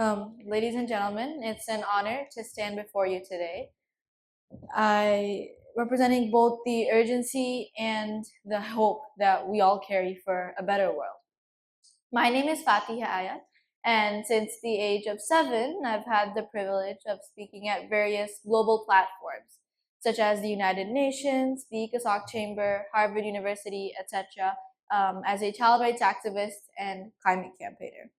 Ladies and gentlemen, it's an honor to stand before you today. I representing both the urgency and the hope that we all carry for a better world. My name is Faatiha Aayat, and since the age of 7, I've had the privilege of speaking at various global platforms, such as the United Nations, the ECOSOC Chamber, Harvard University, etc., as a child rights activist and climate campaigner.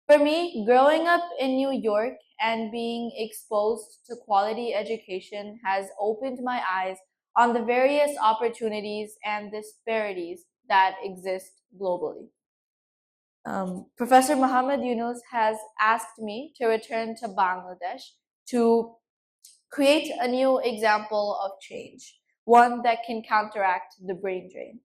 For me, growing up in New York and being exposed to quality education has opened my eyes on the various opportunities and disparities that exist globally. Professor Muhammad Yunus has asked me to return to Bangladesh to create a new example of change, one that can counteract the brain drain.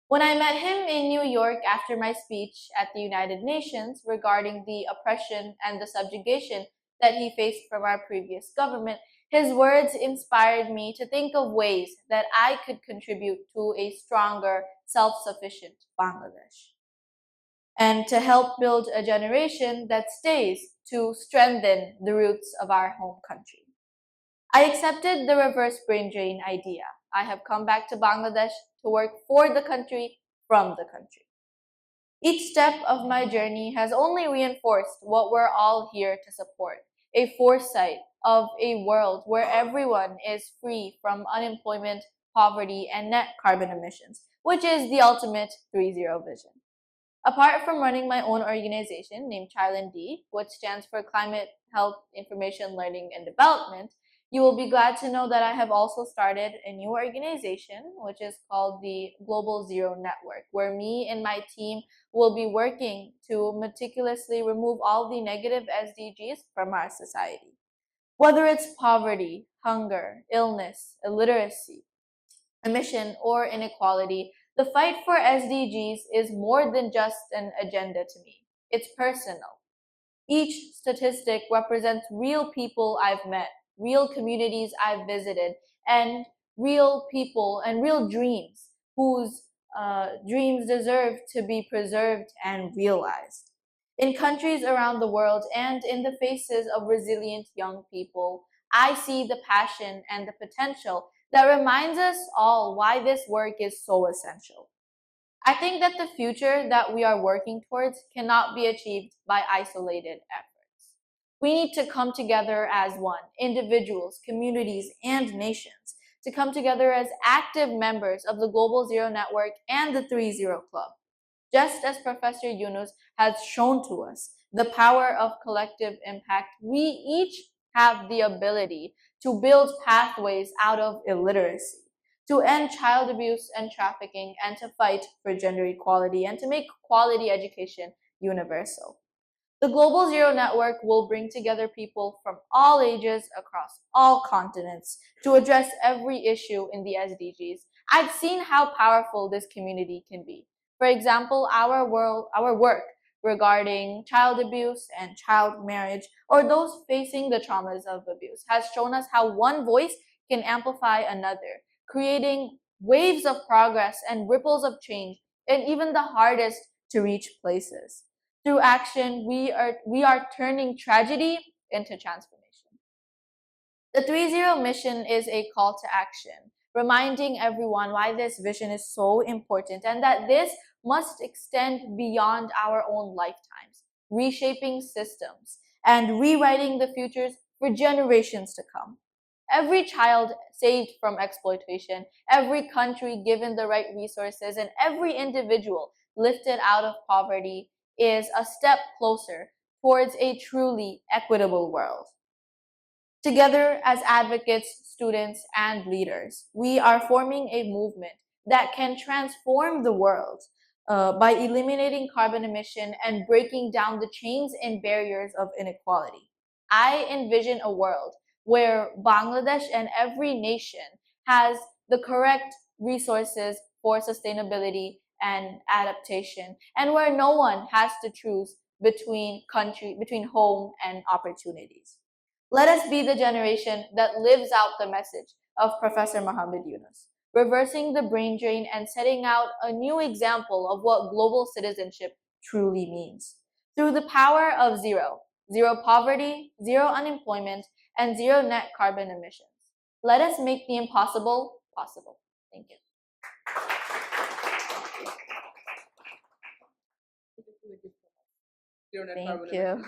When I met him in New York after my speech at the United Nations regarding the oppression and the subjugation that he faced from our previous government, his words inspired me to think of ways that I could contribute to a stronger, self-sufficient Bangladesh and to help build a generation that stays to strengthen the roots of our home country. I accepted the reverse brain drain idea. I have come back to Bangladesh to work for the country, from the country. Each step of my journey has only reinforced what we're all here to support, a foresight of a world where everyone is free from unemployment, poverty, and net carbon emissions, which is the ultimate 3-0 vision. Apart from running my own organization named ChildND, which stands for Climate, Health, Information, Learning, and Development, you will be glad to know that I have also started a new organization, which is called the Global Zero Network, where me and my team will be working to meticulously remove all the negative SDGs from our society. Whether it's poverty, hunger, illness, illiteracy, emission, or inequality, the fight for SDGs is more than just an agenda to me. It's personal. Each statistic represents real people I've met, real communities I've visited, and real people and real dreams whose dreams deserve to be preserved and realized. In countries around the world and in the faces of resilient young people, I see the passion and the potential that reminds us all why this work is so essential. I think that the future that we are working towards cannot be achieved by isolated efforts. We need to come together as one, individuals, communities, and nations, to come together as active members of the Global Zero Network and the 3-0 Club. Just as Professor Yunus has shown to us the power of collective impact, we each have the ability to build pathways out of illiteracy, to end child abuse and trafficking, and to fight for gender equality, and to make quality education universal. The Global Zero Network will bring together people from all ages across all continents to address every issue in the SDGs. I've seen how powerful this community can be. For example, our work regarding child abuse and child marriage, or those facing the traumas of abuse, has shown us how one voice can amplify another, creating waves of progress and ripples of change in even the hardest to reach places. Through action, we are turning tragedy into transformation. The 3-0 mission is a call to action, reminding everyone why this vision is so important and that this must extend beyond our own lifetimes, reshaping systems and rewriting the futures for generations to come. Every child saved from exploitation, every country given the right resources, and every individual lifted out of poverty is a step closer towards a truly equitable world. Together as advocates, students, and leaders, we are forming a movement that can transform the world by eliminating carbon emission and breaking down the chains and barriers of inequality. I envision a world where Bangladesh and every nation has the correct resources for sustainability and adaptation, and where no one has to choose between home and opportunities. Let us be the generation that lives out the message of Professor Muhammad Yunus, reversing the brain drain and setting out a new example of what global citizenship truly means. Through the power of zero, zero poverty, zero unemployment, and zero net carbon emissions. Let us make the impossible possible. Thank you. Thank you.